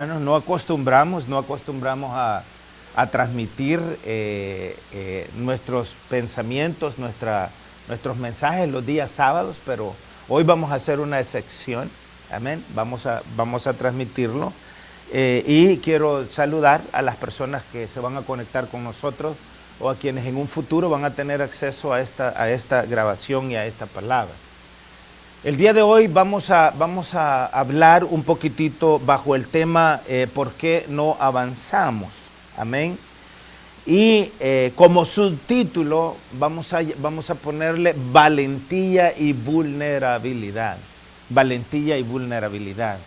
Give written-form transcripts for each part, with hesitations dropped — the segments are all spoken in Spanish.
Bueno, no acostumbramos a transmitir nuestros pensamientos, nuestros mensajes los días sábados, pero hoy vamos a hacer una excepción, amén, vamos a transmitirlo. Y quiero saludar a las personas que se van a conectar con nosotros o a quienes en un futuro van a tener acceso a esta grabación y a esta palabra. El día de hoy vamos a hablar un poquitito bajo el tema ¿por qué no avanzamos? Amén. Y como subtítulo vamos a ponerle valentía y vulnerabilidad. Valentía y vulnerabilidad.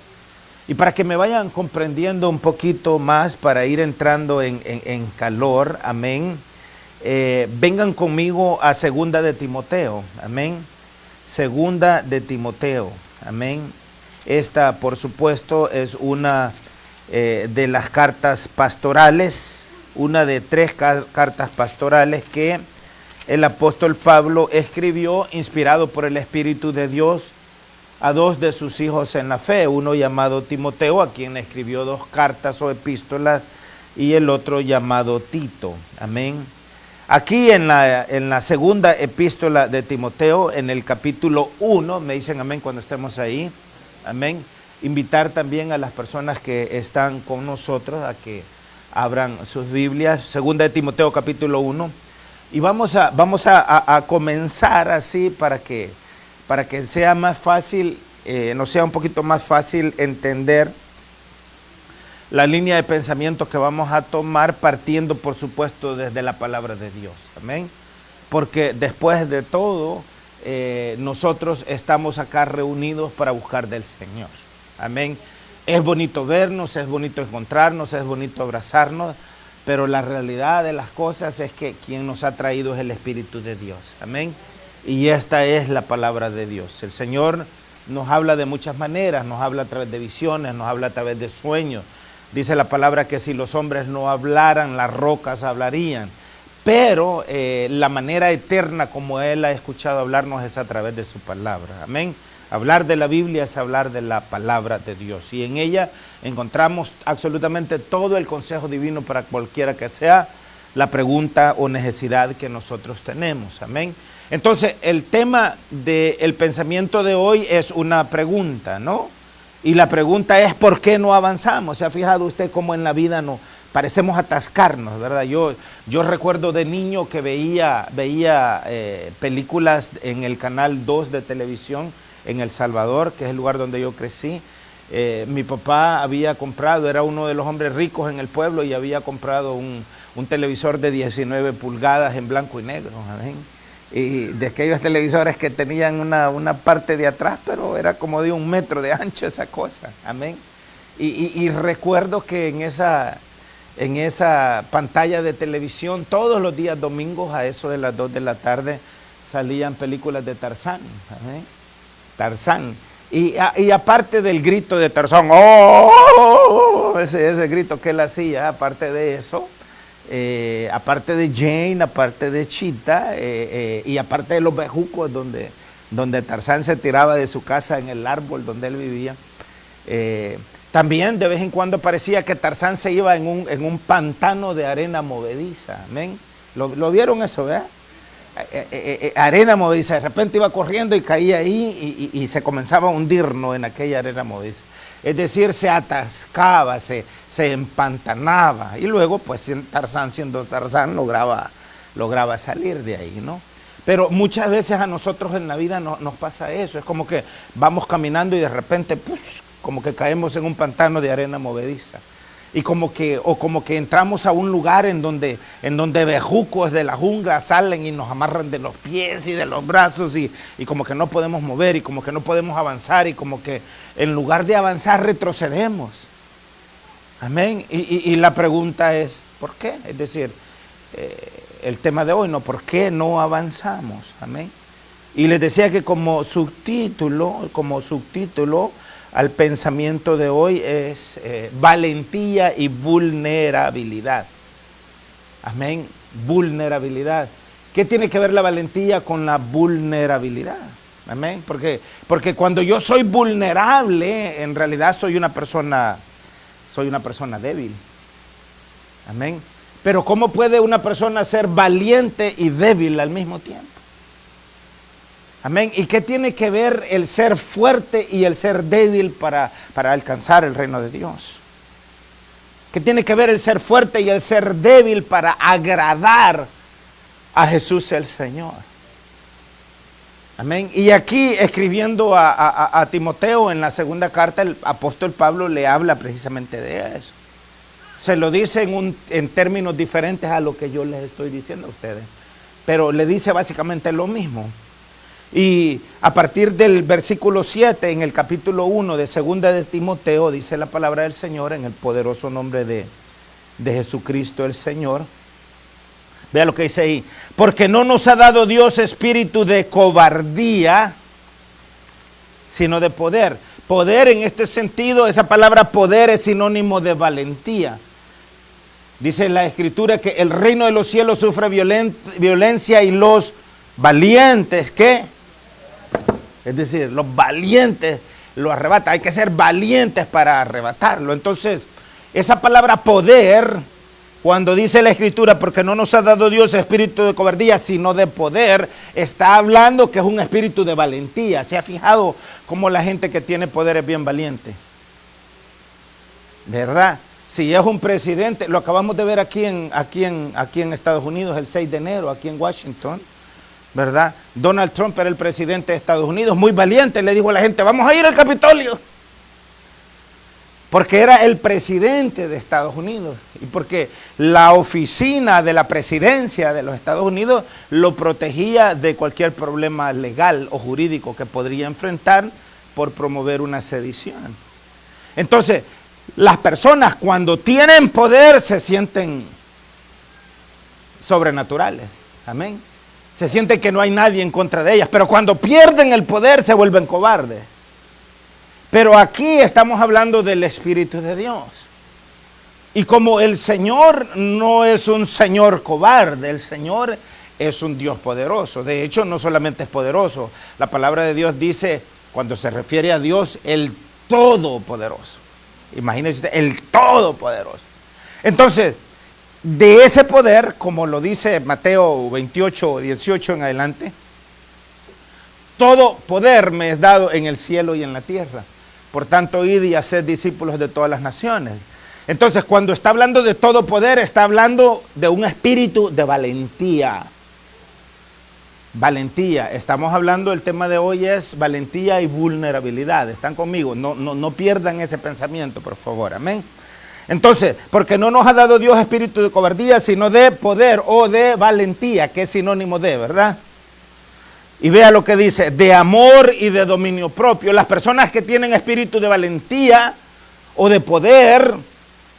Y para que me vayan comprendiendo un poquito más, para ir entrando en calor, amén, vengan conmigo a 2 de Timoteo, amén. 2 de Timoteo, amén. Esta, por supuesto, es una de las cartas pastorales, una de 3 cartas pastorales que el apóstol Pablo escribió, inspirado por el Espíritu de Dios, a 2 de sus hijos en la fe, uno llamado Timoteo, a quien escribió 2 cartas o epístolas, y el otro llamado Tito, amén. Aquí en la segunda epístola de Timoteo, en el capítulo 1, me dicen amén cuando estemos ahí, amén. Invitar también a las personas que están con nosotros a que abran sus Biblias, segunda de Timoteo capítulo 1, y vamos a comenzar así para que sea más fácil, nos sea un poquito más fácil entender la línea de pensamiento que vamos a tomar, partiendo, por supuesto, desde la palabra de Dios. Amén. Porque después de todo, nosotros estamos acá reunidos para buscar del Señor. Amén. Es bonito vernos, es bonito encontrarnos, es bonito abrazarnos, pero la realidad de las cosas es que quien nos ha traído es el Espíritu de Dios. Amén. Y esta es la palabra de Dios. El Señor nos habla de muchas maneras, nos habla a través de visiones, nos habla a través de sueños. Dice la palabra que si los hombres no hablaran, las rocas hablarían. Pero la manera eterna como Él ha escuchado hablarnos es a través de su palabra. Amén. Hablar de la Biblia es hablar de la palabra de Dios. Y en ella encontramos absolutamente todo el consejo divino para cualquiera que sea la pregunta o necesidad que nosotros tenemos. Amén. Entonces, el tema del pensamiento de hoy es una pregunta, ¿no? Y la pregunta es, ¿por qué no avanzamos? ¿Se ha fijado usted cómo en la vida no parecemos atascarnos, verdad? Yo recuerdo de niño que veía películas en el canal 2 de televisión en El Salvador, que es el lugar donde yo crecí. Mi papá había comprado, era uno de los hombres ricos en el pueblo, y había comprado un televisor de 19 pulgadas en blanco y negro, amén. Y de aquellos televisores que tenían una parte de atrás, pero era como de 1 metro de ancho esa cosa, amén. Y recuerdo que en esa pantalla de televisión, todos los días domingos a eso de las 2 de la tarde, salían películas de Tarzán, amén. Tarzán. Y aparte del grito de Tarzán, ¡oh! Ese grito que él hacía, aparte de eso, aparte de Jane, aparte de Chita, y aparte de los bejucos donde Tarzán se tiraba de su casa en el árbol donde él vivía, también de vez en cuando parecía que Tarzán se iba en un pantano de arena movediza, amén. ¿Lo vieron eso, verdad? Arena movediza, de repente iba corriendo y caía ahí y se comenzaba a hundirnos en aquella arena movediza. Es decir, se atascaba, se empantanaba, y luego pues Tarzán, siendo Tarzán, lograba salir de ahí, ¿no? Pero muchas veces a nosotros en la vida nos pasa eso. Es como que vamos caminando y de repente pues, como que caemos en un pantano de arena movediza. Y como que entramos a un lugar en donde bejucos de la jungla salen y nos amarran de los pies y de los brazos, y como que no podemos mover, y como que no podemos avanzar, y como que en lugar de avanzar retrocedemos. Amén. Y la pregunta es, ¿por qué? Es decir, el tema de hoy, ¿no? ¿Por qué no avanzamos? Amén. Y les decía que como subtítulo al pensamiento de hoy es valentía y vulnerabilidad. Amén. Vulnerabilidad. ¿Qué tiene que ver la valentía con la vulnerabilidad? Amén. Porque cuando yo soy vulnerable, en realidad soy una persona soy una persona débil. Amén. Pero ¿cómo puede una persona ser valiente y débil al mismo tiempo? Amén. ¿Y qué tiene que ver el ser fuerte y el ser débil para alcanzar el reino de Dios? ¿Qué tiene que ver el ser fuerte y el ser débil para agradar a Jesús el Señor? Amén. Y aquí, escribiendo a Timoteo en la segunda carta, el apóstol Pablo le habla precisamente de eso. Se lo dice en términos diferentes a lo que yo les estoy diciendo a ustedes, pero le dice básicamente lo mismo. Y a partir del versículo 7 en el capítulo 1 de segunda de Timoteo, dice la palabra del Señor en el poderoso nombre de Jesucristo el Señor. Vea lo que dice ahí: porque no nos ha dado Dios espíritu de cobardía, sino de poder. Poder, en este sentido, esa palabra poder es sinónimo de valentía. Dice la Escritura que el reino de los cielos sufre violencia y los valientes, ¿qué? Es decir, los valientes lo arrebatan. Hay que ser valientes para arrebatarlo. Entonces, esa palabra poder, cuando dice la Escritura, porque no nos ha dado Dios espíritu de cobardía, sino de poder, está hablando que es un espíritu de valentía. ¿Se ha fijado cómo la gente que tiene poder es bien valiente? ¿Verdad? Si es un presidente, lo acabamos de ver aquí en Estados Unidos el 6 de enero, aquí en Washington, ¿verdad? Donald Trump era el presidente de Estados Unidos, muy valiente, le dijo a la gente, vamos a ir al Capitolio. Porque era el presidente de Estados Unidos y porque la oficina de la presidencia de los Estados Unidos lo protegía de cualquier problema legal o jurídico que podría enfrentar por promover una sedición. Entonces, las personas cuando tienen poder se sienten sobrenaturales. Amén. Se sienten que no hay nadie en contra de ellas, pero cuando pierden el poder se vuelven cobardes. Pero aquí estamos hablando del Espíritu de Dios. Y como el Señor no es un Señor cobarde, el Señor es un Dios poderoso. De hecho, no solamente es poderoso. La palabra de Dios dice, cuando se refiere a Dios, el Todopoderoso. Imagínense, el Todopoderoso. Entonces, de ese poder, como lo dice Mateo 28, 18 en adelante, todo poder me es dado en el cielo y en la tierra. Por tanto, id y haced discípulos de todas las naciones. Entonces, cuando está hablando de todo poder, está hablando de un espíritu de valentía. Valentía. Estamos hablando, el tema de hoy es valentía y vulnerabilidad. ¿Están conmigo? No pierdan ese pensamiento, por favor. Amén. Entonces, porque no nos ha dado Dios espíritu de cobardía, sino de poder o de valentía, que es sinónimo de, ¿verdad? Y vea lo que dice, de amor y de dominio propio. Las personas que tienen espíritu de valentía o de poder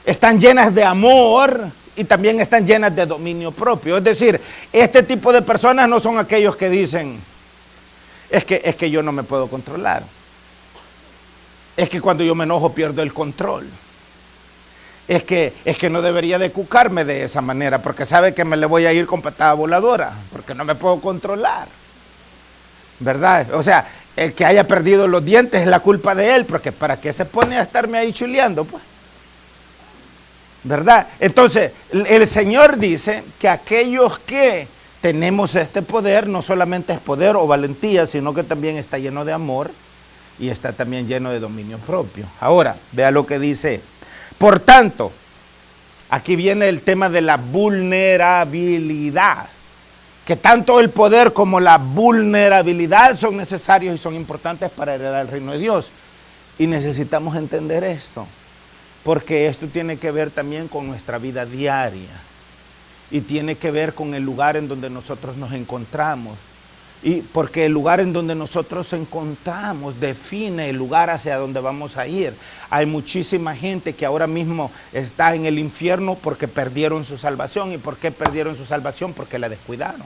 están llenas de amor y también están llenas de dominio propio. Es decir, este tipo de personas no son aquellos que dicen, es que yo no me puedo controlar. Es que cuando yo me enojo pierdo el control. Es que no debería de cucarme de esa manera, porque sabe que me le voy a ir con patada voladora, porque no me puedo controlar. ¿Verdad? O sea, el que haya perdido los dientes es la culpa de él, porque ¿para qué se pone a estarme ahí chuleando, pues? ¿Verdad? Entonces, el Señor dice que aquellos que tenemos este poder, no solamente es poder o valentía, sino que también está lleno de amor y está también lleno de dominio propio. Ahora, vea lo que dice. Por tanto, aquí viene el tema de la vulnerabilidad. Que tanto el poder como la vulnerabilidad son necesarios y son importantes para heredar el reino de Dios. Y necesitamos entender esto, porque esto tiene que ver también con nuestra vida diaria y tiene que ver con el lugar en donde nosotros nos encontramos. Y porque el lugar en donde nosotros nos encontramos define el lugar hacia donde vamos a ir. Hay muchísima gente que ahora mismo está en el infierno porque perdieron su salvación. ¿Y por qué perdieron su salvación? Porque la descuidaron.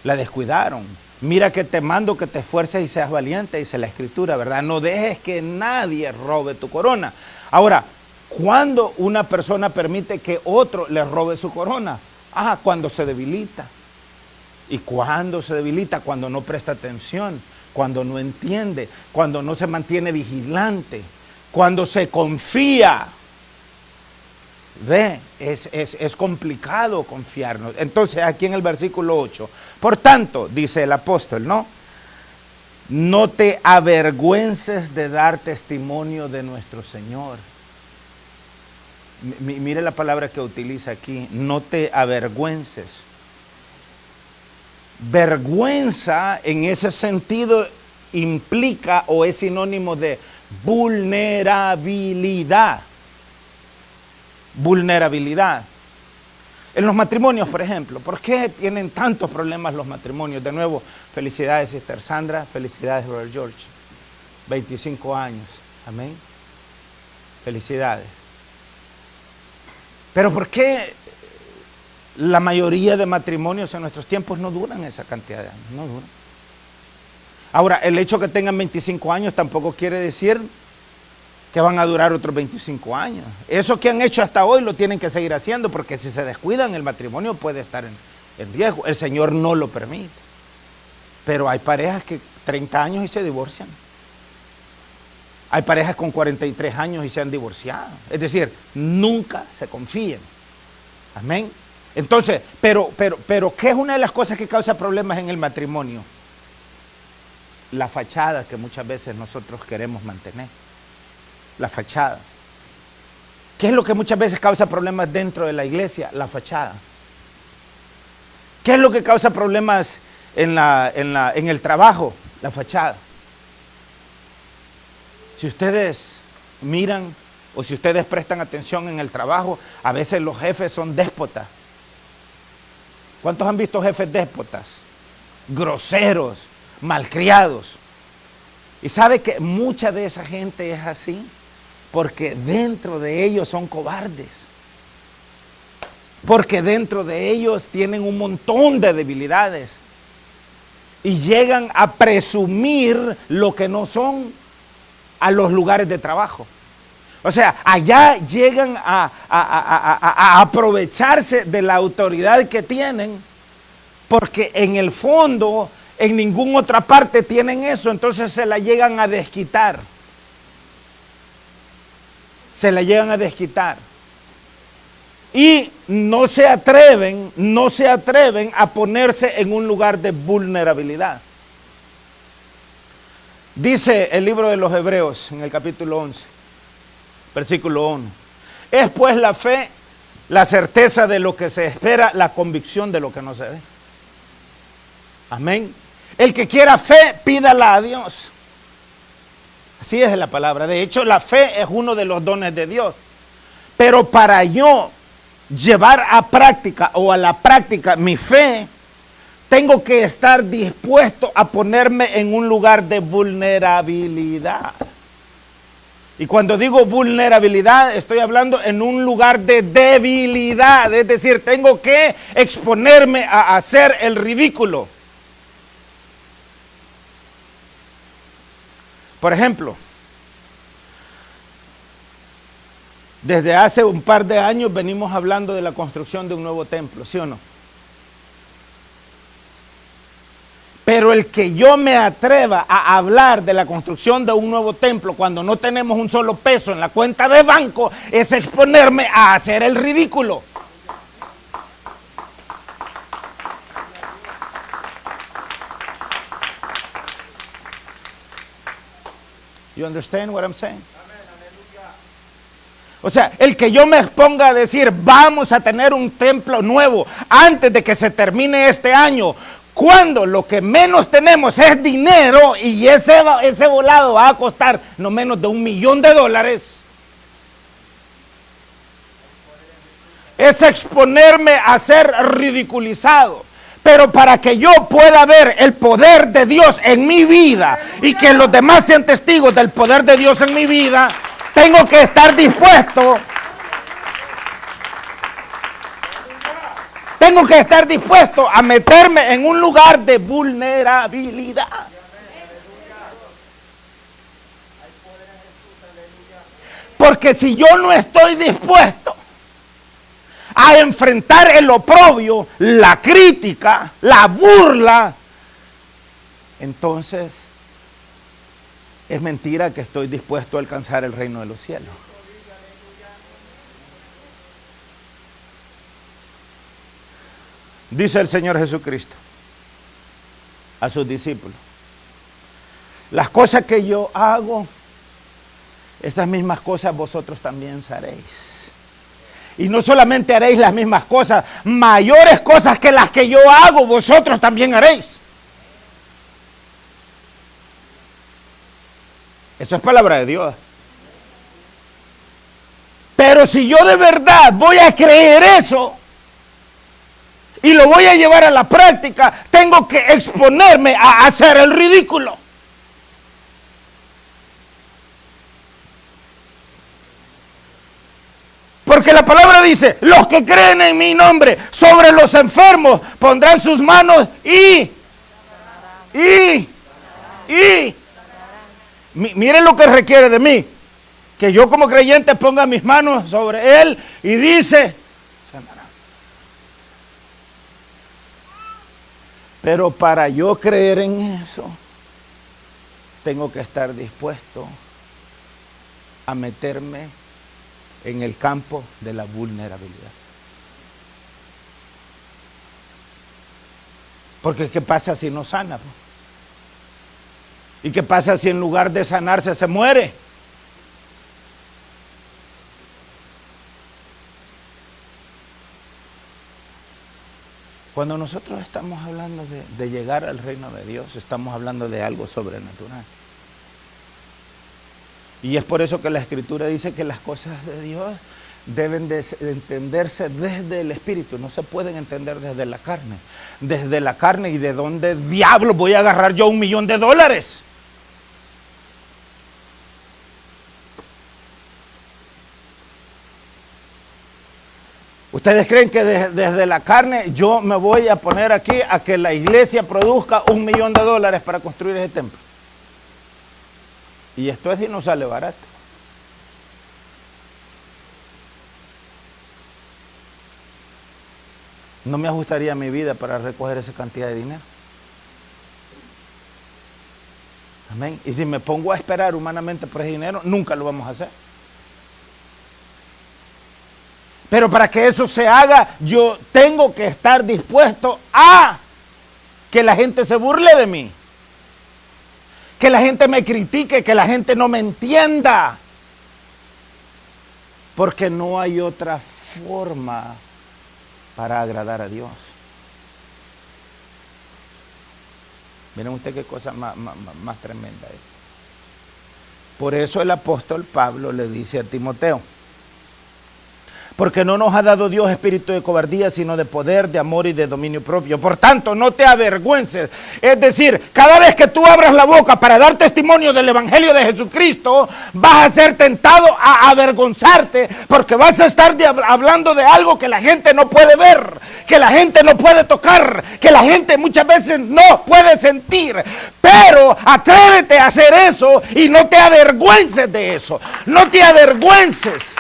La descuidaron. Mira que te mando que te esfuerces y seas valiente, dice la Escritura, ¿verdad? No dejes que nadie robe tu corona. Ahora, ¿cuándo una persona permite que otro le robe su corona? Cuando se debilita. ¿Y cuándo se debilita? Cuando no presta atención, cuando no entiende, cuando no se mantiene vigilante, Cuando se confía, ve, es complicado confiarnos. Entonces aquí en el versículo 8, por tanto, dice el apóstol, no te avergüences de dar testimonio de nuestro Señor. Mire la palabra que utiliza aquí, no te avergüences. Vergüenza en ese sentido implica o es sinónimo de vulnerabilidad. Vulnerabilidad. En los matrimonios, por ejemplo, ¿por qué tienen tantos problemas los matrimonios? De nuevo, felicidades, Sister Sandra, felicidades, Brother George. 25 años, amén. Felicidades. Pero ¿por qué la mayoría de matrimonios en nuestros tiempos no duran esa cantidad de años? No duran. Ahora, el hecho que tengan 25 años tampoco quiere decir que van a durar otros 25 años. Eso que han hecho hasta hoy lo tienen que seguir haciendo, porque si se descuidan el matrimonio puede estar en riesgo. El Señor no lo permite. Pero hay parejas que 30 años y se divorcian. Hay parejas con 43 años y se han divorciado. Es decir, nunca se confíen. Amén. Entonces, pero ¿qué es una de las cosas que causa problemas en el matrimonio? La fachada que muchas veces nosotros queremos mantener. La fachada. ¿Qué es lo que muchas veces causa problemas dentro de la iglesia? La fachada. ¿Qué es lo que causa problemas en el trabajo? La fachada. Si ustedes miran o si ustedes prestan atención en el trabajo, a veces los jefes son déspotas. ¿Cuántos han visto jefes déspotas? Groseros, malcriados. Y sabe que mucha de esa gente es así porque dentro de ellos son cobardes. Porque dentro de ellos tienen un montón de debilidades. Y llegan a presumir lo que no son a los lugares de trabajo. O sea, allá llegan a aprovecharse de la autoridad que tienen, porque en el fondo, en ninguna otra parte tienen eso, entonces se la llegan a desquitar. Se la llegan a desquitar. Y no se atreven a ponerse en un lugar de vulnerabilidad. Dice el libro de los Hebreos en el capítulo 11, versículo 1. Es pues la fe, la certeza de lo que se espera, la convicción de lo que no se ve. Amén. El que quiera fe, pídala a Dios. Así es la palabra. De hecho, la fe es uno de los dones de Dios. Pero para yo llevar a práctica o a la práctica mi fe, tengo que estar dispuesto a ponerme en un lugar de vulnerabilidad. Y cuando digo vulnerabilidad, estoy hablando en un lugar de debilidad. Es decir, tengo que exponerme a hacer el ridículo. Por ejemplo, desde hace un par de años venimos hablando de la construcción de un nuevo templo, ¿sí o no? Pero el que yo me atreva a hablar de la construcción de un nuevo templo cuando no tenemos un solo peso en la cuenta de banco es exponerme a hacer el ridículo. You understand what I'm saying? O sea, el que yo me exponga a decir vamos a tener un templo nuevo antes de que se termine este año, cuando lo que menos tenemos es dinero y ese volado va a costar no menos de $1 millón, es exponerme a ser ridiculizado. Pero para que yo pueda ver el poder de Dios en mi vida y que los demás sean testigos del poder de Dios en mi vida, tengo que estar dispuesto. Tengo que estar dispuesto a meterme en un lugar de vulnerabilidad. Porque si yo no estoy dispuesto a enfrentar el oprobio, la crítica, la burla, entonces es mentira que estoy dispuesto a alcanzar el reino de los cielos. Dice el Señor Jesucristo a sus discípulos: las cosas que yo hago, esas mismas cosas vosotros también haréis. Y no solamente haréis las mismas cosas, mayores cosas que las que yo hago, vosotros también haréis. Eso es palabra de Dios. Pero si yo de verdad voy a creer eso y lo voy a llevar a la práctica, tengo que exponerme a hacer el ridículo. Porque la palabra dice: los que creen en mi nombre, sobre los enfermos pondrán sus manos y miren lo que requiere de mí, que yo como creyente ponga mis manos sobre él y dice: sanará. Pero para yo creer en eso, tengo que estar dispuesto a meterme en el campo de la vulnerabilidad. Porque ¿qué pasa si no sana? ¿Y qué pasa si en lugar de sanarse se muere? Cuando nosotros estamos hablando de llegar al reino de Dios, estamos hablando de algo sobrenatural. Y es por eso que la Escritura dice que las cosas de Dios deben de entenderse desde el Espíritu, no se pueden entender desde la carne. Desde la carne, ¿y de dónde diablo voy a agarrar yo $1,000,000? ¿Ustedes creen que desde la carne yo me voy a poner aquí a que la iglesia produzca $1,000,000 para construir ese templo? Y esto es si no sale barato. No me ajustaría mi vida para recoger esa cantidad de dinero. Amén. Y si me pongo a esperar humanamente por ese dinero, nunca lo vamos a hacer. Pero para que eso se haga, yo tengo que estar dispuesto a que la gente se burle de mí, que la gente me critique, que la gente no me entienda, porque no hay otra forma para agradar a Dios. Miren usted qué cosa más tremenda es. Por eso el apóstol Pablo le dice a Timoteo: porque no nos ha dado Dios espíritu de cobardía, sino de poder, de amor y de dominio propio. Por tanto, no te avergüences. Es decir, cada vez que tú abras la boca para dar testimonio del Evangelio de Jesucristo, vas a ser tentado a avergonzarte, porque vas a estar hablando de algo que la gente no puede ver, que la gente no puede tocar, que la gente muchas veces no puede sentir. Pero atrévete a hacer eso y no te avergüences de eso. No te avergüences.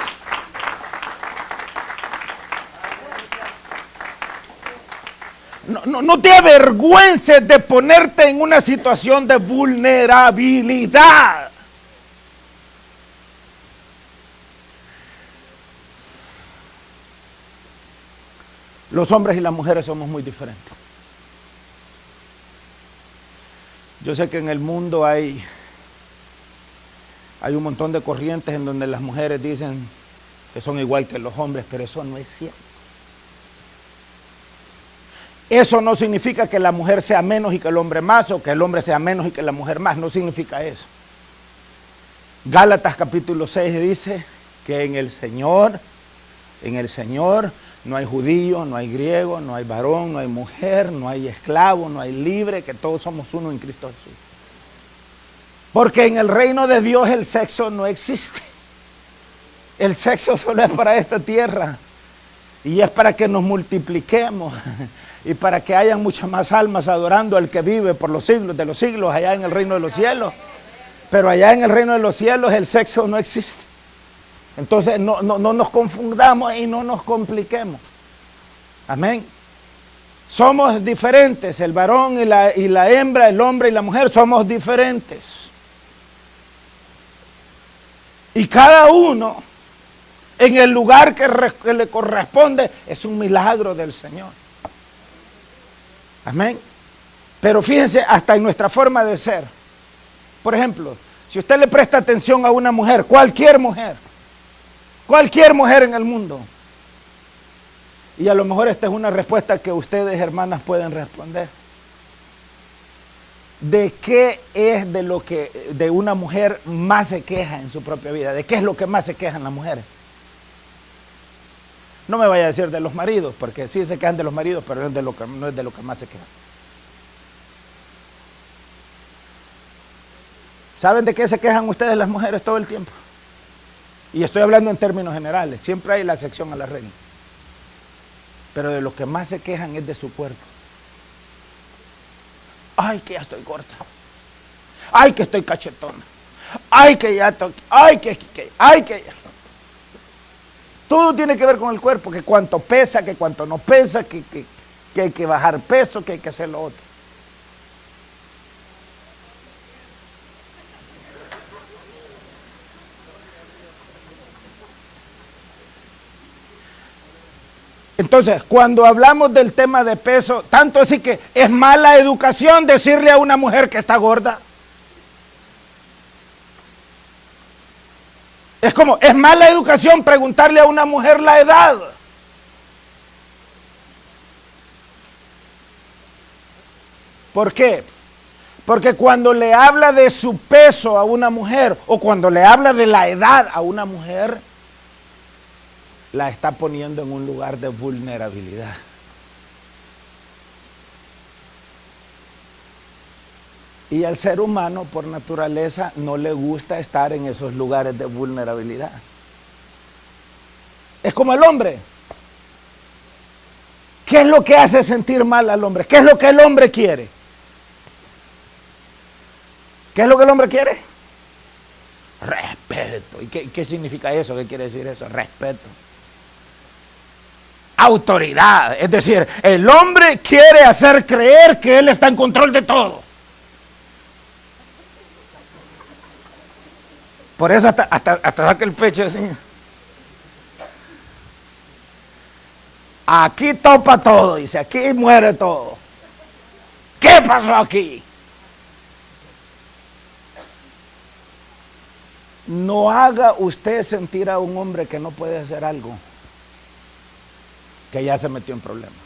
No te avergüences de ponerte en una situación de vulnerabilidad. Los hombres y las mujeres somos muy diferentes. Yo sé que en el mundo hay un montón de corrientes en donde las mujeres dicen que son igual que los hombres, pero eso no es cierto. Eso no significa que la mujer sea menos y que el hombre más, o que el hombre sea menos y que la mujer más. No significa eso. Gálatas capítulo 6 dice que en el Señor no hay judío, no hay griego, no hay varón, no hay mujer, no hay esclavo, no hay libre, que todos somos uno en Cristo Jesús. Porque en el reino de Dios el sexo no existe. El sexo solo es para esta tierra. Y es para que nos multipliquemos y para que haya muchas más almas adorando al que vive por los siglos de los siglos allá en el reino de los cielos. Pero allá en el reino de los cielos el sexo no existe. Entonces no nos confundamos y no nos compliquemos. Amén. Somos diferentes, el varón y la hembra, el hombre y la mujer somos diferentes. Y cada uno en el lugar que le corresponde es un milagro del Señor. Amén. Pero fíjense, hasta en nuestra forma de ser. Por ejemplo, si usted le presta atención a una mujer, cualquier mujer en el mundo, y a lo mejor esta es una respuesta que ustedes, hermanas, pueden responder. ¿De qué es de una mujer más se queja en su propia vida? ¿De qué es lo que más se quejan las mujeres? No me vaya a decir de los maridos, porque sí se quejan de los maridos, pero no es de lo que más se quejan. ¿Saben de qué se quejan ustedes las mujeres todo el tiempo? Y estoy hablando en términos generales, siempre hay la excepción a la regla. Pero de lo que más se quejan es de su cuerpo. Ay, que ya estoy corta. Ay, que estoy cachetona. Ay, que ya estoy. Ay, que ya. Todo tiene que ver con el cuerpo, que cuánto pesa, que cuánto no pesa, que hay que bajar peso, que hay que hacer lo otro. Entonces, cuando hablamos del tema de peso, tanto así que es mala educación decirle a una mujer que está gorda. Es mala educación preguntarle a una mujer la edad. ¿Por qué? Porque cuando le habla de su peso a una mujer, o cuando le habla de la edad a una mujer, la está poniendo en un lugar de vulnerabilidad. Y al ser humano, por naturaleza, no le gusta estar en esos lugares de vulnerabilidad. Es como el hombre. ¿Qué es lo que hace sentir mal al hombre? ¿Qué es lo que el hombre quiere? ¿Qué es lo que el hombre quiere? Respeto. ¿Y qué significa eso? ¿Qué quiere decir eso? Respeto. Autoridad. Es decir, el hombre quiere hacer creer que él está en control de todo. Por eso hasta saca el pecho así. Aquí topa todo, dice, aquí muere todo. ¿Qué pasó aquí? No haga usted sentir a un hombre que no puede hacer algo, que ya se metió en problemas.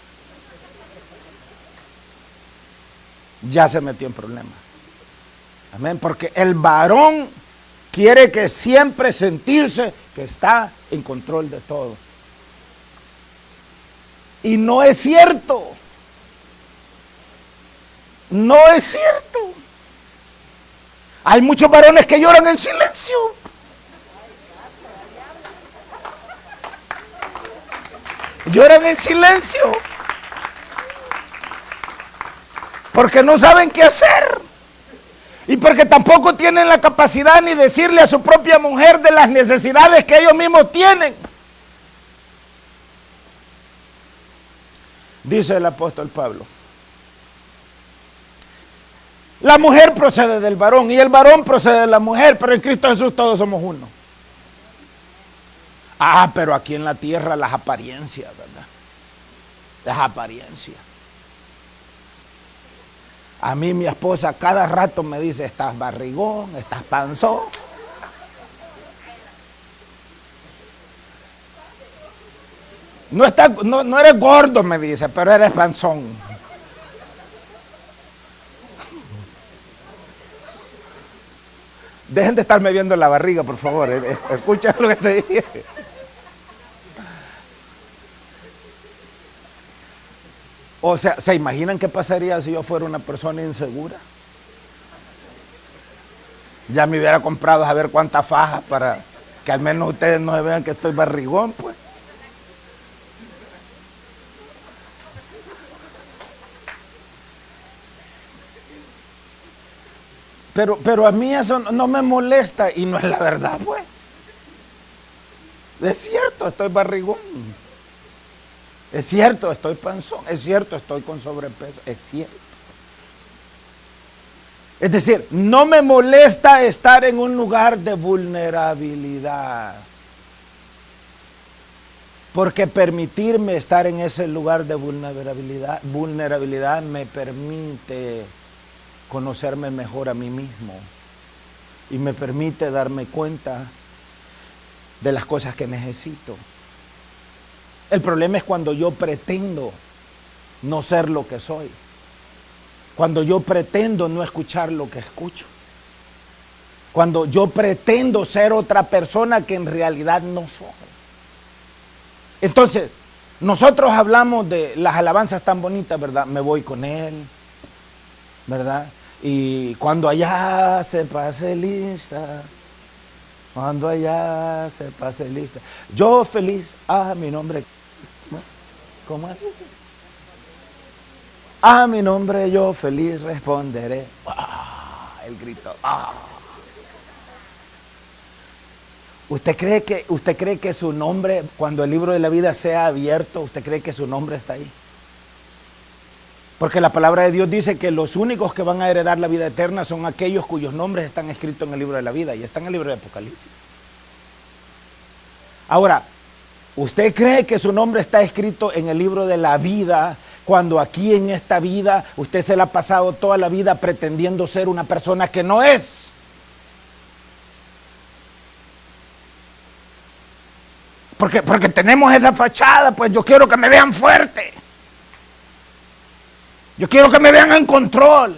Ya se metió en problemas. Amén, porque el varón quiere que siempre sentirse que está en control de todo. Y no es cierto. No es cierto. Hay muchos varones que lloran en silencio. Lloran en silencio. Porque no saben qué hacer. Y porque tampoco tienen la capacidad ni decirle a su propia mujer de las necesidades que ellos mismos tienen. Dice el apóstol Pablo: la mujer procede del varón y el varón procede de la mujer, pero en Cristo Jesús todos somos uno. Pero aquí en la tierra las apariencias, ¿verdad? Las apariencias. A mí mi esposa cada rato me dice: estás barrigón, estás panzón. No eres gordo, me dice, pero eres panzón. Dejen de estarme viendo la barriga, por favor. Escucha lo que te dije. O sea, ¿se imaginan qué pasaría si yo fuera una persona insegura? Ya me hubiera comprado a ver cuántas fajas para que al menos ustedes no se vean que estoy barrigón, pues. Pero a mí eso no me molesta y no es la verdad, pues. Es cierto, estoy barrigón. Es cierto, estoy panzón. Es cierto, estoy con sobrepeso. Es cierto. Es decir, no me molesta estar en un lugar de vulnerabilidad. Porque permitirme estar en ese lugar de vulnerabilidad me permite conocerme mejor a mí mismo. Y me permite darme cuenta de las cosas que necesito. El problema es cuando yo pretendo no ser lo que soy. Cuando yo pretendo no escuchar lo que escucho. Cuando yo pretendo ser otra persona que en realidad no soy. Entonces, nosotros hablamos de las alabanzas tan bonitas, ¿verdad? Me voy con Él, ¿verdad? Y cuando allá se pase lista, cuando allá se pase lista, yo feliz, mi nombre, ¿cómo es? A mi nombre yo feliz responderé. El grito. ¿Usted cree que su nombre, cuando el libro de la vida sea abierto, usted cree que su nombre está ahí? Porque la palabra de Dios dice que los únicos que van a heredar la vida eterna son aquellos cuyos nombres están escritos en el libro de la vida y están en el libro de Apocalipsis. Ahora, ¿usted cree que su nombre está escrito en el libro de la vida cuando aquí en esta vida usted se la ha pasado toda la vida pretendiendo ser una persona que no es? Porque tenemos esa fachada, pues yo quiero que me vean fuerte. Yo quiero que me vean en control.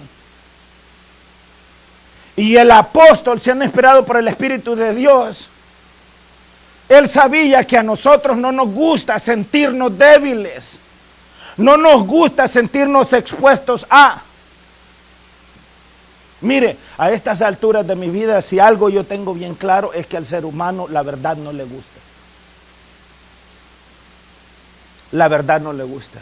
Y el apóstol, siendo inspirado por el Espíritu de Dios, él sabía que a nosotros no nos gusta sentirnos débiles. No nos gusta sentirnos expuestos a. Mire, a estas alturas de mi vida, si algo yo tengo bien claro es que al ser humano la verdad no le gusta. La verdad no le gusta.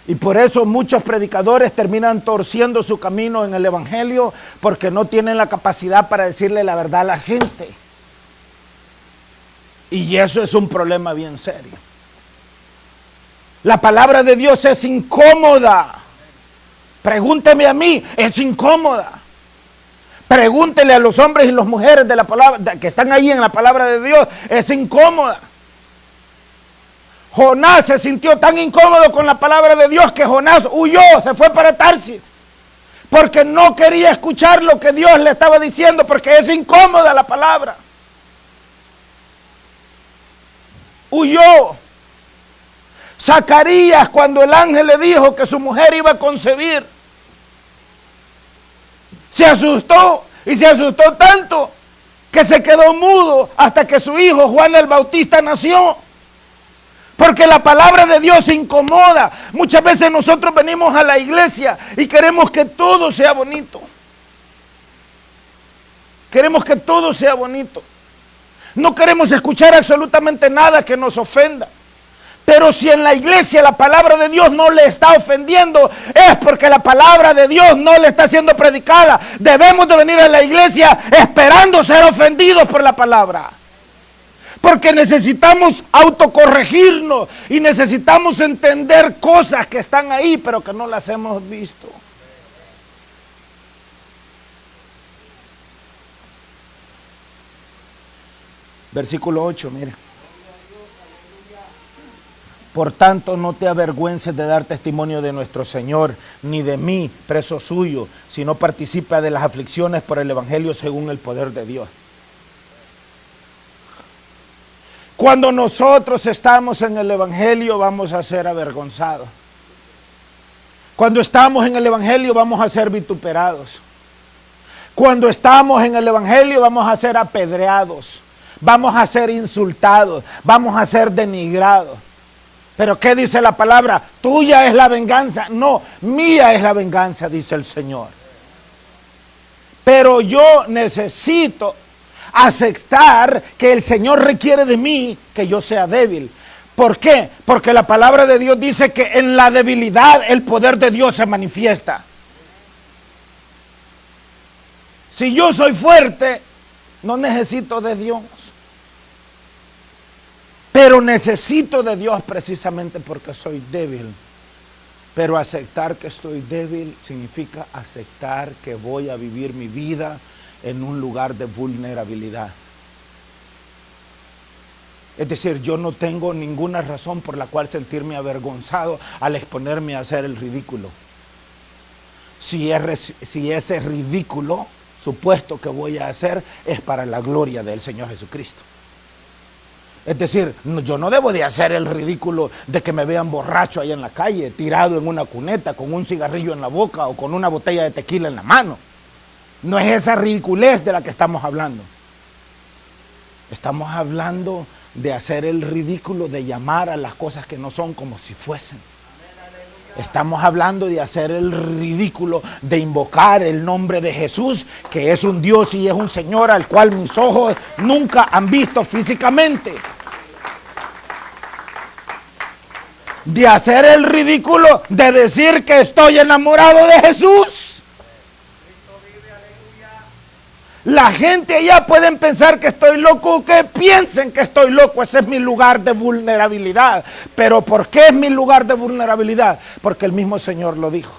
Y por eso muchos predicadores terminan torciendo su camino en el evangelio porque no tienen la capacidad para decirle la verdad a la gente. Y eso es un problema bien serio. La palabra de Dios es incómoda. Pregúnteme a mí, es incómoda. Pregúntele a los hombres y las mujeres de la palabra que están ahí en la palabra de Dios, es incómoda. Jonás se sintió tan incómodo con la palabra de Dios que Jonás huyó, se fue para Tarsis, porque no quería escuchar lo que Dios le estaba diciendo, porque es incómoda la palabra. Huyó. Zacarías, cuando el ángel le dijo que su mujer iba a concebir, se asustó, y se asustó tanto que se quedó mudo hasta que su hijo Juan el Bautista nació. Porque la palabra de Dios incomoda. Muchas veces nosotros venimos a la iglesia y queremos que todo sea bonito. Queremos que todo sea bonito. No queremos escuchar absolutamente nada que nos ofenda. Pero si en la iglesia la palabra de Dios no le está ofendiendo, es porque la palabra de Dios no le está siendo predicada. Debemos de venir a la iglesia esperando ser ofendidos por la palabra. Porque necesitamos autocorregirnos y necesitamos entender cosas que están ahí, pero que no las hemos visto. Versículo 8, mire. Por tanto, no te avergüences de dar testimonio de nuestro Señor, ni de mí, preso suyo, sino participa de las aflicciones por el Evangelio según el poder de Dios. Cuando nosotros estamos en el Evangelio vamos a ser avergonzados. Cuando estamos en el Evangelio vamos a ser vituperados. Cuando estamos en el Evangelio vamos a ser apedreados. Vamos a ser insultados. Vamos a ser denigrados. Pero ¿qué dice la palabra? Tuya es la venganza. No, mía es la venganza, dice el Señor. Pero yo necesito aceptar que el Señor requiere de mí que yo sea débil. ¿Por qué? Porque la palabra de Dios dice que en la debilidad el poder de Dios se manifiesta. Si yo soy fuerte, no necesito de Dios. Pero necesito de Dios precisamente porque soy débil. Pero aceptar que estoy débil significa aceptar que voy a vivir mi vida en un lugar de vulnerabilidad. Es decir, yo no tengo ninguna razón por la cual sentirme avergonzado al exponerme a hacer el ridículo. Si ese ridículo supuesto que voy a hacer es para la gloria del Señor Jesucristo. Es decir, yo no debo de hacer el ridículo de que me vean borracho ahí en la calle, tirado en una cuneta, con un cigarrillo en la boca o con una botella de tequila en la mano. No es esa ridiculez de la que estamos hablando. Estamos hablando de hacer el ridículo, de llamar a las cosas que no son como si fuesen. Estamos hablando de hacer el ridículo, de invocar el nombre de Jesús, que es un Dios y es un Señor al cual mis ojos nunca han visto físicamente. De hacer el ridículo, de decir que estoy enamorado de Jesús. La gente allá pueden pensar que estoy loco, que piensen que estoy loco. Ese es mi lugar de vulnerabilidad. Pero ¿por qué es mi lugar de vulnerabilidad? Porque el mismo Señor lo dijo.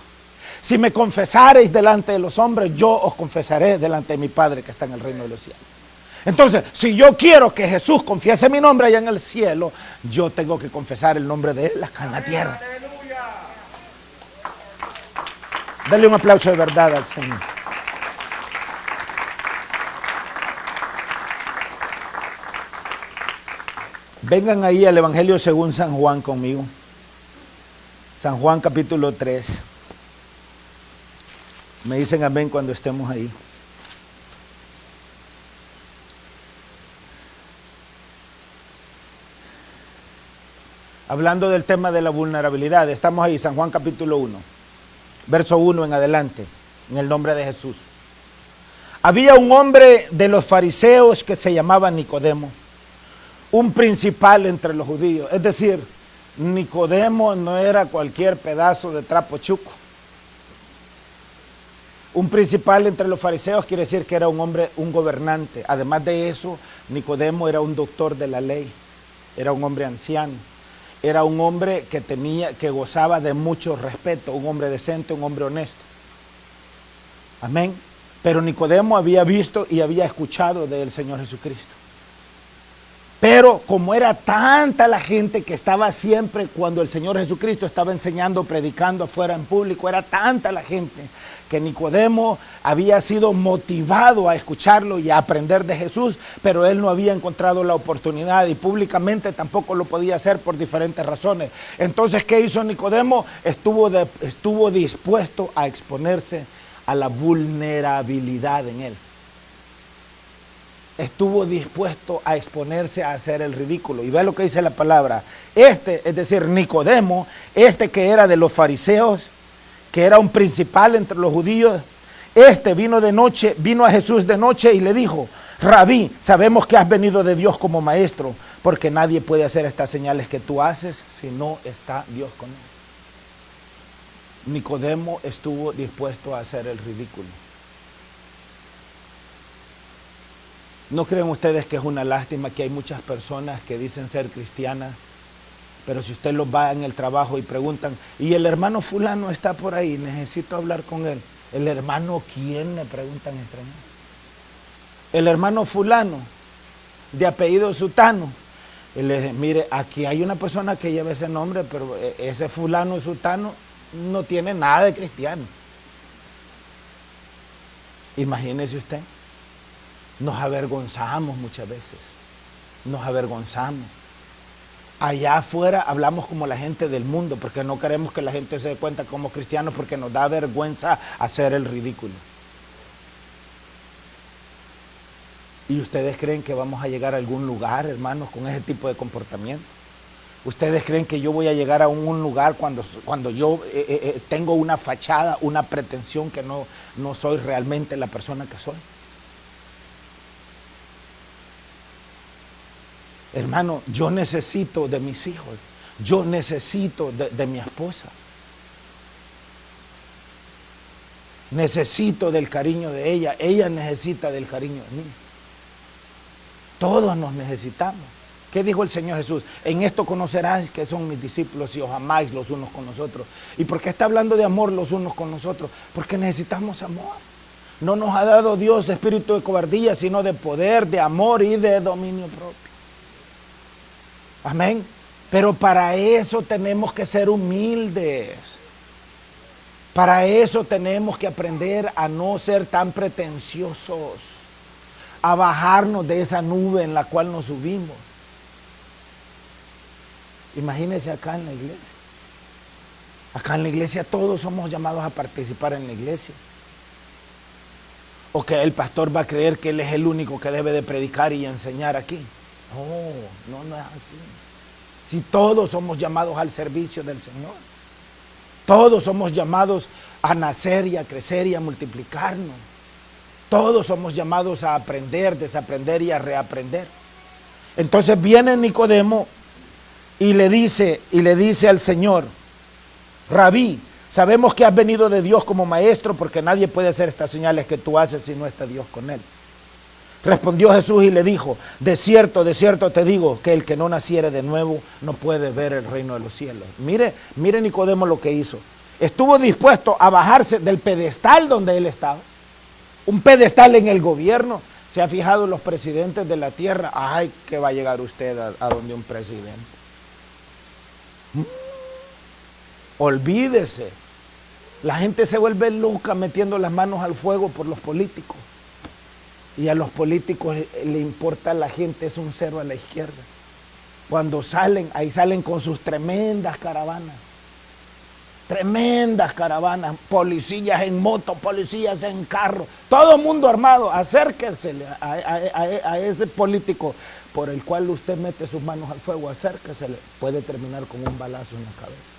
Si me confesareis delante de los hombres, yo os confesaré delante de mi Padre que está en el reino de los cielos. Entonces, si yo quiero que Jesús confiese mi nombre allá en el cielo, yo tengo que confesar el nombre de Él acá en la tierra. Dale un aplauso de verdad al Señor. Vengan ahí al Evangelio según San Juan conmigo. San Juan capítulo 3. Me dicen amén cuando estemos ahí. Hablando del tema de la vulnerabilidad, estamos ahí, San Juan capítulo 1, verso 1 en adelante, en el nombre de Jesús. Había un hombre de los fariseos que se llamaba Nicodemo, un principal entre los judíos. Es decir, Nicodemo no era cualquier pedazo de trapo chuco. Un principal entre los fariseos quiere decir que era un hombre, un gobernante. Además de eso, Nicodemo era un doctor de la ley, era un hombre anciano, era un hombre que gozaba de mucho respeto, un hombre decente, un hombre honesto. Amén. Pero Nicodemo había visto y había escuchado del Señor Jesucristo. Pero como era tanta la gente que estaba siempre cuando el Señor Jesucristo estaba enseñando, predicando afuera en público, era tanta la gente que Nicodemo había sido motivado a escucharlo y a aprender de Jesús, pero él no había encontrado la oportunidad y públicamente tampoco lo podía hacer por diferentes razones. Entonces, ¿qué hizo Nicodemo? Estuvo dispuesto a exponerse a la vulnerabilidad en él. Estuvo dispuesto a exponerse a hacer el ridículo. Y ve lo que dice la palabra. Es decir, Nicodemo, que era de los fariseos, que era un principal entre los judíos, vino a Jesús de noche y le dijo: Rabí, sabemos que has venido de Dios como maestro, porque nadie puede hacer estas señales que tú haces si no está Dios con él. Nicodemo estuvo dispuesto a hacer el ridículo. ¿No creen ustedes que es una lástima que hay muchas personas que dicen ser cristianas, pero si usted los va en el trabajo y preguntan, y el hermano fulano está por ahí, necesito hablar con él? ¿El hermano quién?, le preguntan extraños. El hermano fulano, de apellido Sutano. Y le dice: mire, aquí hay una persona que lleva ese nombre, pero ese fulano Sutano no tiene nada de cristiano. Imagínese usted. Nos avergonzamos muchas veces, nos avergonzamos. Allá afuera hablamos como la gente del mundo, porque no queremos que la gente se dé cuenta como cristianos, porque nos da vergüenza hacer el ridículo. ¿Y ustedes creen que vamos a llegar a algún lugar, hermanos, con ese tipo de comportamiento? ¿Ustedes creen que yo voy a llegar a un lugar cuando yo tengo una fachada, una pretensión que no soy realmente la persona que soy? Hermano, yo necesito de mis hijos, yo necesito de mi esposa, necesito del cariño de ella necesita del cariño de mí. Todos nos necesitamos. ¿Qué dijo el Señor Jesús? En esto conocerás que son mis discípulos si os amáis los unos con los otros. ¿Y por qué está hablando de amor los unos con los otros? Porque necesitamos amor. No nos ha dado Dios espíritu de cobardía, sino de poder, de amor y de dominio propio. Amén. Pero para eso tenemos que ser humildes. Para eso tenemos que aprender a no ser tan pretenciosos, a bajarnos de esa nube en la cual nos subimos. Imagínense acá en la iglesia. Acá en la iglesia todos somos llamados a participar en la iglesia. O que el pastor va a creer que él es el único que debe de predicar y enseñar aquí. No es así. Si todos somos llamados al servicio del Señor. Todos somos llamados a nacer y a crecer y a multiplicarnos. Todos somos llamados a aprender, desaprender y a reaprender. Entonces viene Nicodemo y le dice al Señor: Rabí, sabemos que has venido de Dios como maestro, porque nadie puede hacer estas señales que tú haces si no está Dios con él. Respondió Jesús y le dijo: de cierto te digo, que el que no naciere de nuevo no puede ver el reino de los cielos. Mire Nicodemo lo que hizo. Estuvo dispuesto a bajarse del pedestal donde él estaba. Un pedestal en el gobierno. ¿Se ha fijado los presidentes de la tierra? Ay, que va a llegar usted a donde un presidente. Olvídese. La gente se vuelve loca metiendo las manos al fuego por los políticos. Y a los políticos le importa la gente, es un cero a la izquierda. Cuando salen, ahí salen con sus tremendas caravanas. Tremendas caravanas, policías en moto, policías en carro, todo el mundo armado. Acérquese a ese político por el cual usted mete sus manos al fuego, acérquese, puede terminar con un balazo en la cabeza.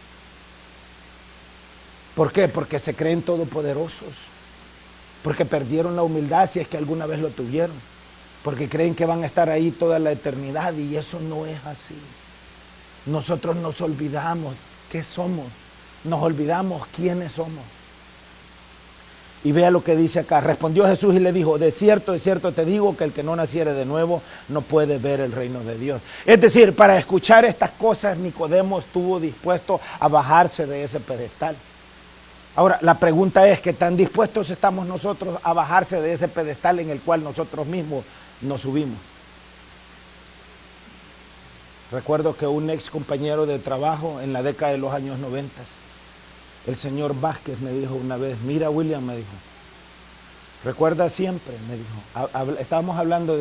¿Por qué? Porque se creen todopoderosos, porque perdieron la humildad si es que alguna vez lo tuvieron, porque creen que van a estar ahí toda la eternidad, y eso no es así. Nosotros nos olvidamos qué somos. Nos olvidamos quiénes somos. Y vea lo que dice acá. Respondió Jesús y le dijo: de cierto te digo, que el que no naciere de nuevo no puede ver el reino de Dios. Es decir, para escuchar estas cosas, Nicodemo estuvo dispuesto a bajarse de ese pedestal. Ahora, la pregunta es: ¿qué tan dispuestos estamos nosotros a bajarse de ese pedestal en el cual nosotros mismos nos subimos? Recuerdo que un ex compañero de trabajo en la década de los años 90, el señor Vázquez, me dijo una vez: mira, William, me dijo, recuerda siempre, me dijo, estábamos hablando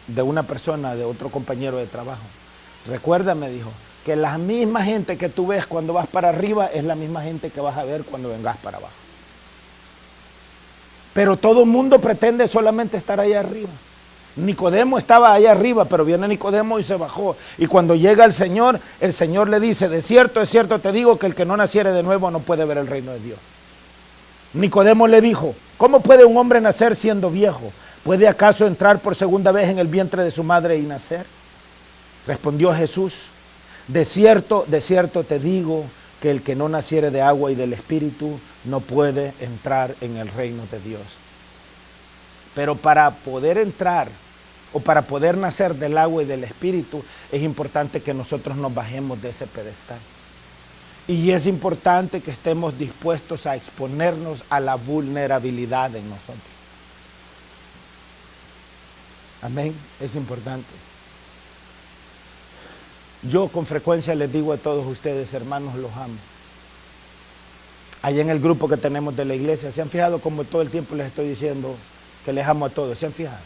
de una persona, de otro compañero de trabajo. Recuerda, me dijo, que la misma gente que tú ves cuando vas para arriba es la misma gente que vas a ver cuando vengas para abajo. Pero todo el mundo pretende solamente estar ahí arriba. Nicodemo estaba ahí arriba, pero viene Nicodemo y se bajó. Y cuando llega el Señor le dice: de cierto te digo, que el que no naciere de nuevo no puede ver el reino de Dios. Nicodemo le dijo: ¿cómo puede un hombre nacer siendo viejo? ¿Puede acaso entrar por segunda vez en el vientre de su madre y nacer? Respondió Jesús: de cierto te digo, que el que no naciere de agua y del Espíritu no puede entrar en el reino de Dios. Pero para poder entrar o para poder nacer del agua y del Espíritu, es importante que nosotros nos bajemos de ese pedestal. Y es importante que estemos dispuestos a exponernos a la vulnerabilidad en nosotros. Amén, es importante. Yo con frecuencia les digo a todos ustedes: hermanos, los amo. Allá en el grupo que tenemos de la iglesia, ¿se han fijado como todo el tiempo les estoy diciendo que les amo a todos? ¿Se han fijado?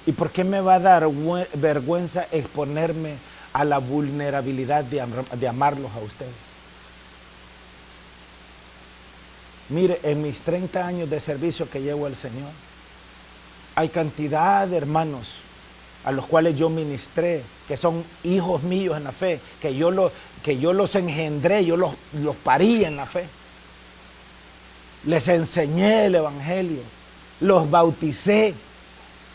¿Y por qué me va a dar vergüenza exponerme a la vulnerabilidad de amarlos a ustedes? Mire, en mis 30 años de servicio que llevo al Señor, hay cantidad de hermanos a los cuales yo ministré, que son hijos míos en la fe, que yo los engendré, yo los parí en la fe. Les enseñé el evangelio, los bauticé,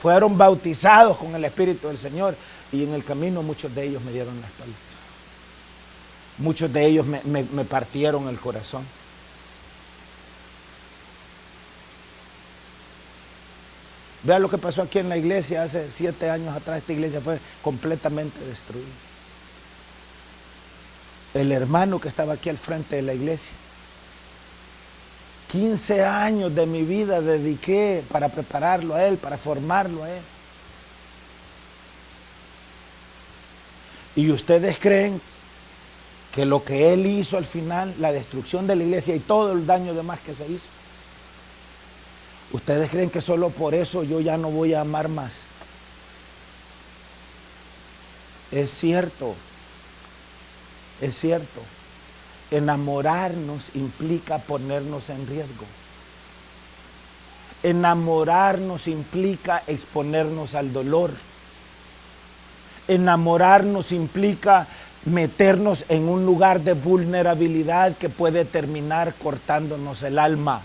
fueron bautizados con el Espíritu del Señor, y en el camino muchos de ellos me dieron la espalda. Muchos de ellos me partieron el corazón. Vea lo que pasó aquí en la iglesia hace 7 años atrás. Esta iglesia fue completamente destruida. El hermano que estaba aquí al frente de la iglesia, 15 años de mi vida dediqué para prepararlo a él, para formarlo a él. Y ustedes creen que lo que él hizo al final, la destrucción de la iglesia y todo el daño demás que se hizo, ustedes creen que solo por eso yo ya no voy a amar más. Es cierto, es cierto. Enamorarnos implica ponernos en riesgo. Enamorarnos implica exponernos al dolor. Enamorarnos implica meternos en un lugar de vulnerabilidad que puede terminar cortándonos el alma.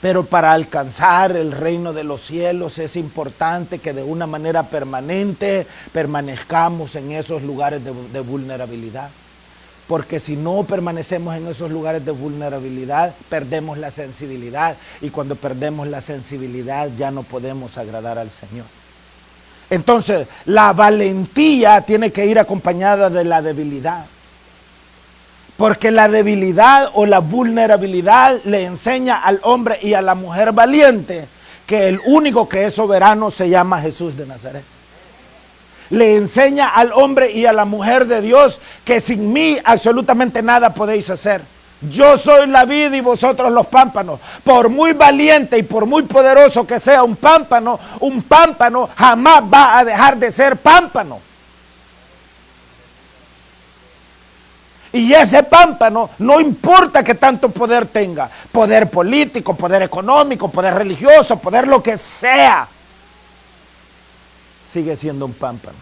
Pero para alcanzar el reino de los cielos es importante que de una manera permanente permanezcamos en esos lugares de vulnerabilidad. Porque si no permanecemos en esos lugares de vulnerabilidad, perdemos la sensibilidad. Y cuando perdemos la sensibilidad ya no podemos agradar al Señor. Entonces, la valentía tiene que ir acompañada de la debilidad. Porque la debilidad o la vulnerabilidad le enseña al hombre y a la mujer valiente que el único que es soberano se llama Jesús de Nazaret. Le enseña al hombre y a la mujer de Dios que sin mí absolutamente nada podéis hacer. Yo soy la vid y vosotros los pámpanos. Por muy valiente y por muy poderoso que sea un pámpano jamás va a dejar de ser pámpano. Y ese pámpano, no importa que tanto poder tenga, poder político, poder económico, poder religioso, poder lo que sea, sigue siendo un pámpano.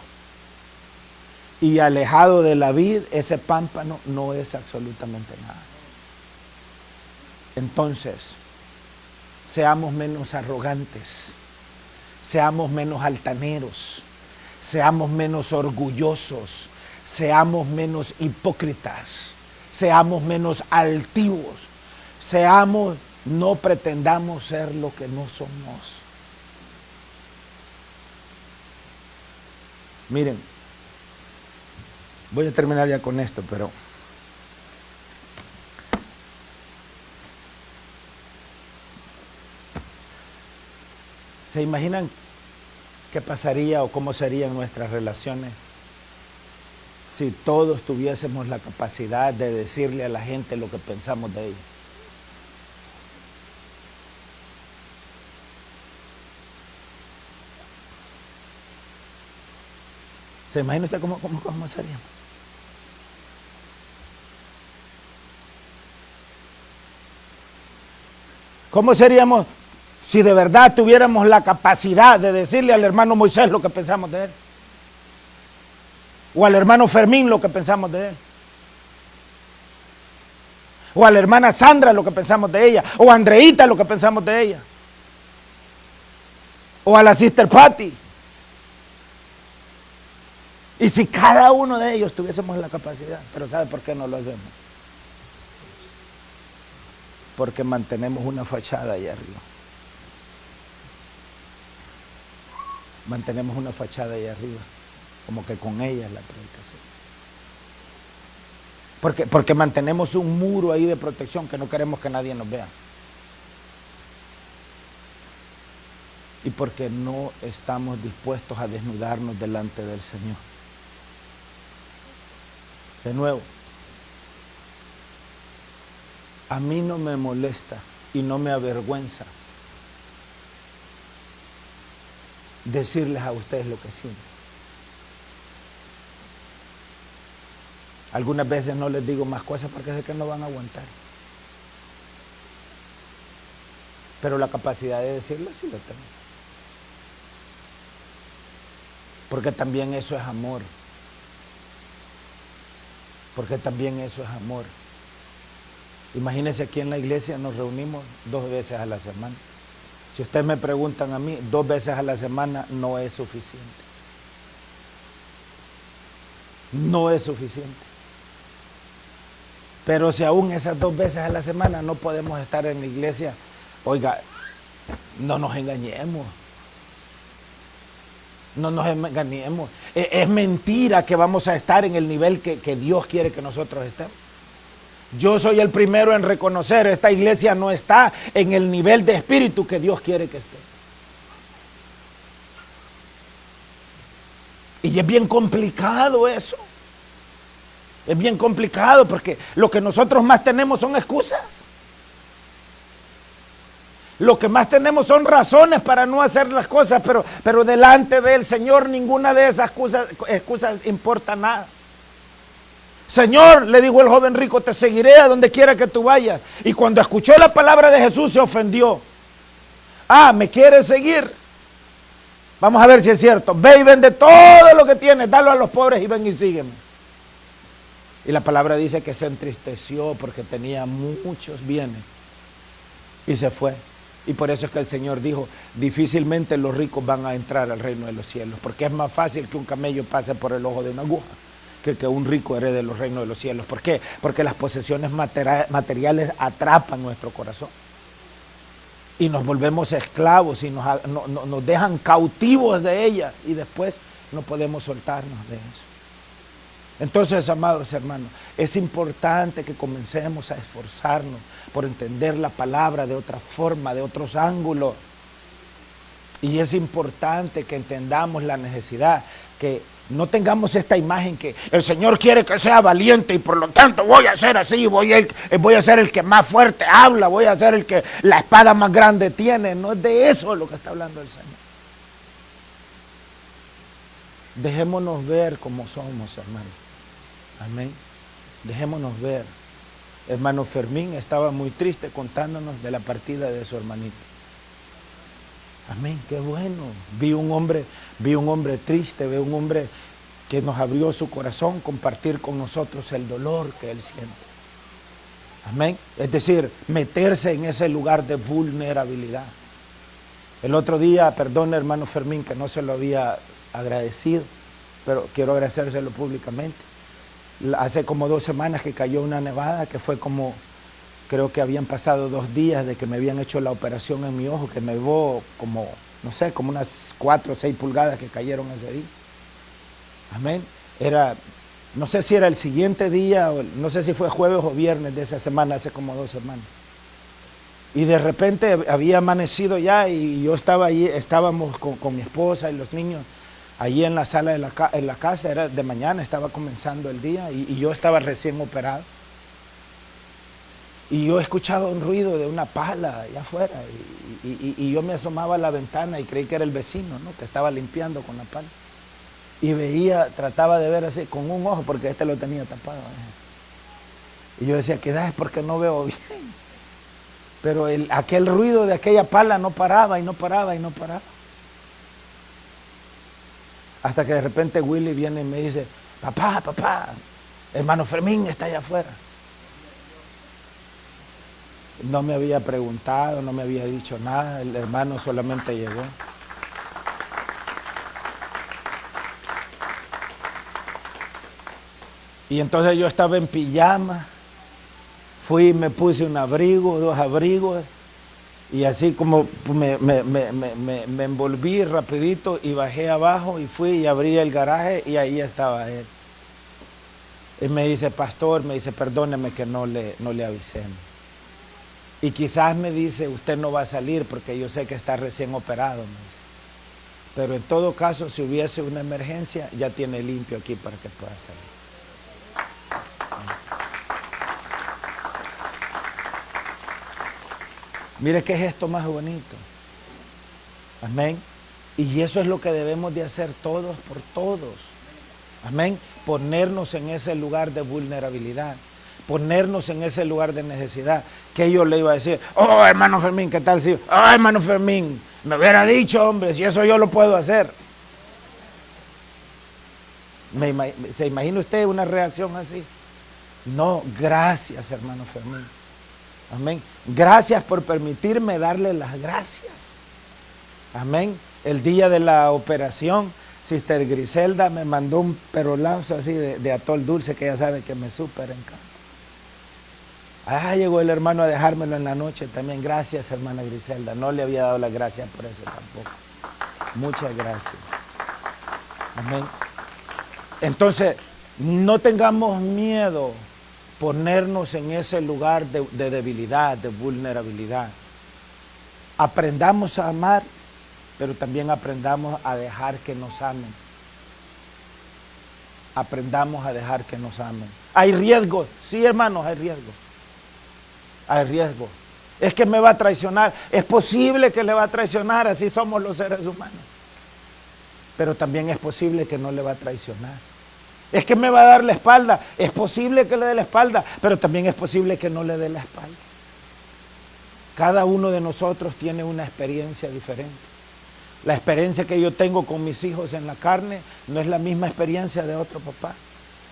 Y alejado de la vid, ese pámpano no es absolutamente nada. Entonces, seamos menos arrogantes, seamos menos altaneros, seamos menos orgullosos, seamos menos hipócritas, seamos menos altivos, no pretendamos ser lo que no somos. Miren, voy a terminar ya con esto, pero ¿se imaginan qué pasaría o cómo serían nuestras relaciones si todos tuviésemos la capacidad de decirle a la gente lo que pensamos de ella? ¿Se imagina usted cómo sería? ¿Cómo seríamos si de verdad tuviéramos la capacidad de decirle al hermano Moisés lo que pensamos de él? O al hermano Fermín lo que pensamos de él. O a la hermana Sandra lo que pensamos de ella. O a Andreita lo que pensamos de ella. O a la Sister Patty. Y si cada uno de ellos tuviésemos la capacidad, pero ¿sabe por qué no lo hacemos? Porque mantenemos una fachada ahí arriba. Mantenemos una fachada ahí arriba, como que con ella es la predicación. Porque mantenemos un muro ahí de protección que no queremos que nadie nos vea. Y porque no estamos dispuestos a desnudarnos delante del Señor. De nuevo, a mí no me molesta y no me avergüenza decirles a ustedes lo que siento. Algunas veces no les digo más cosas porque sé que no van a aguantar. Pero la capacidad de decirlo sí lo tengo. Porque también eso es amor. Porque también eso es amor. Imagínense, aquí en la iglesia nos reunimos 2 veces a la semana. Si ustedes me preguntan a mí, 2 veces a la semana no es suficiente. No es suficiente. Pero si aún esas 2 veces a la semana no podemos estar en la iglesia, oiga, No nos engañemos. No nos engañemos. Es mentira que vamos a estar en el nivel que Dios quiere que nosotros estemos. Yo soy el primero en reconocer, esta iglesia no está en el nivel de espíritu que Dios quiere que esté. Y es bien complicado eso. Es bien complicado porque lo que nosotros más tenemos son excusas. Lo que más tenemos son razones para no hacer las cosas, pero delante del Señor ninguna de esas excusas importa nada. Señor, le dijo el joven rico, te seguiré a donde quiera que tú vayas. Y cuando escuchó la palabra de Jesús se ofendió. Ah, ¿me quieres seguir? Vamos a ver si es cierto. Ve y vende todo lo que tienes, dalo a los pobres y ven y sígueme. Y la palabra dice que se entristeció porque tenía muchos bienes y se fue. Y por eso es que el Señor dijo, difícilmente los ricos van a entrar al reino de los cielos, porque es más fácil que un camello pase por el ojo de una aguja que un rico herede los reinos de los cielos. ¿Por qué? Porque las posesiones materiales atrapan nuestro corazón y nos volvemos esclavos y nos dejan cautivos de ellas y después no podemos soltarnos de eso. Entonces, amados hermanos, es importante que comencemos a esforzarnos por entender la palabra de otra forma, de otros ángulos. Y es importante que entendamos la necesidad, que no tengamos esta imagen que el Señor quiere que sea valiente y por lo tanto voy a ser así, voy a ser el que más fuerte habla, voy a ser el que la espada más grande tiene. No es de eso lo que está hablando el Señor. Dejémonos ver como somos, hermanos. Amén. Dejémonos ver. Hermano Fermín estaba muy triste contándonos de la partida de su hermanito. Amén, qué bueno. Vi un hombre triste, vi un hombre que nos abrió su corazón, compartir con nosotros el dolor que él siente. Amén. Es decir, meterse en ese lugar de vulnerabilidad. El otro día, perdón hermano Fermín que no se lo había agradecido, pero quiero agradecérselo públicamente. Hace como 2 semanas que cayó una nevada que fue como, creo que habían pasado 2 días de que me habían hecho la operación en mi ojo, que me nevó como, no sé, como unas 4 o 6 pulgadas que cayeron ese día. Amén. No sé si era el siguiente día, no sé si fue jueves o viernes de esa semana, hace como 2 semanas. Y de repente había amanecido ya y yo estaba allí, estábamos con mi esposa y los niños. Allí en la sala en la casa, era de mañana, estaba comenzando el día y yo estaba recién operado. Y yo escuchaba un ruido de una pala allá afuera y yo me asomaba a la ventana y creí que era el vecino, ¿no?, que estaba limpiando con la pala. Y trataba de ver así con un ojo porque este lo tenía tapado. Y yo decía, ¿qué da? Es porque no veo bien. Pero aquel ruido de aquella pala no paraba y no paraba y no paraba. Hasta que de repente Willy viene y me dice, papá, hermano Fermín está allá afuera. No me había preguntado, no me había dicho nada, el hermano solamente llegó. Y entonces yo estaba en pijama, fui y me puse un abrigo, 2 abrigos, y así como me envolví rapidito y bajé abajo y fui y abrí el garaje y ahí estaba él. Él me dice, pastor, perdóneme que no le avisé. Y quizás me dice, usted no va a salir porque yo sé que está recién operado, me dice. Pero en todo caso, si hubiese una emergencia, ya tiene limpio aquí para que pueda salir. Mire qué gesto más bonito. Amén. Y eso es lo que debemos de hacer todos por todos. Amén. Ponernos en ese lugar de vulnerabilidad. Ponernos en ese lugar de necesidad. Que yo le iba a decir, oh hermano Fermín, ¿qué tal si? Oh hermano Fermín, me hubiera dicho, hombre, si eso yo lo puedo hacer. ¿Se imagina usted una reacción así? No, gracias hermano Fermín. Amén. Gracias por permitirme darle las gracias. Amén. El día de la operación, Sister Griselda me mandó un perolazo así de atol dulce que ella sabe que me súper encanta. Ah, llegó el hermano a dejármelo en la noche también. Gracias, hermana Griselda. No le había dado las gracias por eso tampoco. Muchas gracias. Amén. Entonces, no tengamos miedo ponernos en ese lugar de debilidad, de vulnerabilidad. Aprendamos a amar, pero también aprendamos a dejar que nos amen. Aprendamos a dejar que nos amen. Hay riesgos, sí, hermanos, hay riesgos. Hay riesgos. Es que me va a traicionar. Es posible que le va a traicionar, así somos los seres humanos. Pero también es posible que no le va a traicionar. Es que me va a dar la espalda. Es posible que le dé la espalda, pero también es posible que no le dé la espalda. Cada uno de nosotros tiene una experiencia diferente. La experiencia que yo tengo con mis hijos en la carne no es la misma experiencia de otro papá.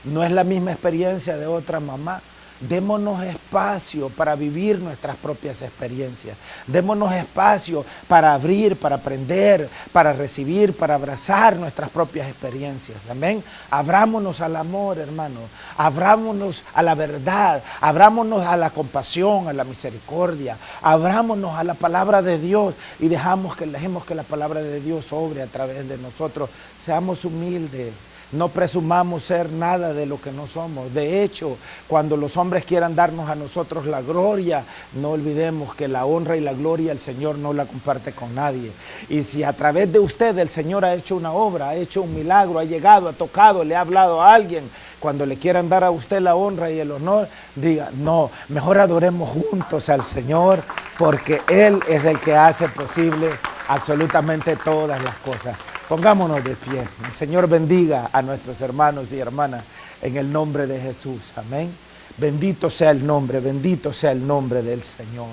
No es la misma experiencia de otra mamá. Démonos espacio para vivir nuestras propias experiencias. Démonos espacio para abrir, para aprender, para recibir, para abrazar nuestras propias experiencias. Amén. Abrámonos al amor, hermano. Abrámonos a la verdad. Abrámonos a la compasión, a la misericordia. Abrámonos a la palabra de Dios y dejemos que la palabra de Dios obre a través de nosotros. Seamos humildes. No presumamos ser nada de lo que no somos. De hecho, cuando los hombres quieran darnos a nosotros la gloria, no olvidemos que la honra y la gloria el Señor no la comparte con nadie. Y si a través de usted el Señor ha hecho una obra, ha hecho un milagro, ha llegado, ha tocado, le ha hablado a alguien, cuando le quieran dar a usted la honra y el honor, diga, no, mejor adoremos juntos al Señor, porque Él es el que hace posible absolutamente todas las cosas. Pongámonos de pie. El Señor bendiga a nuestros hermanos y hermanas en el nombre de Jesús. Amén. Bendito sea el nombre del Señor.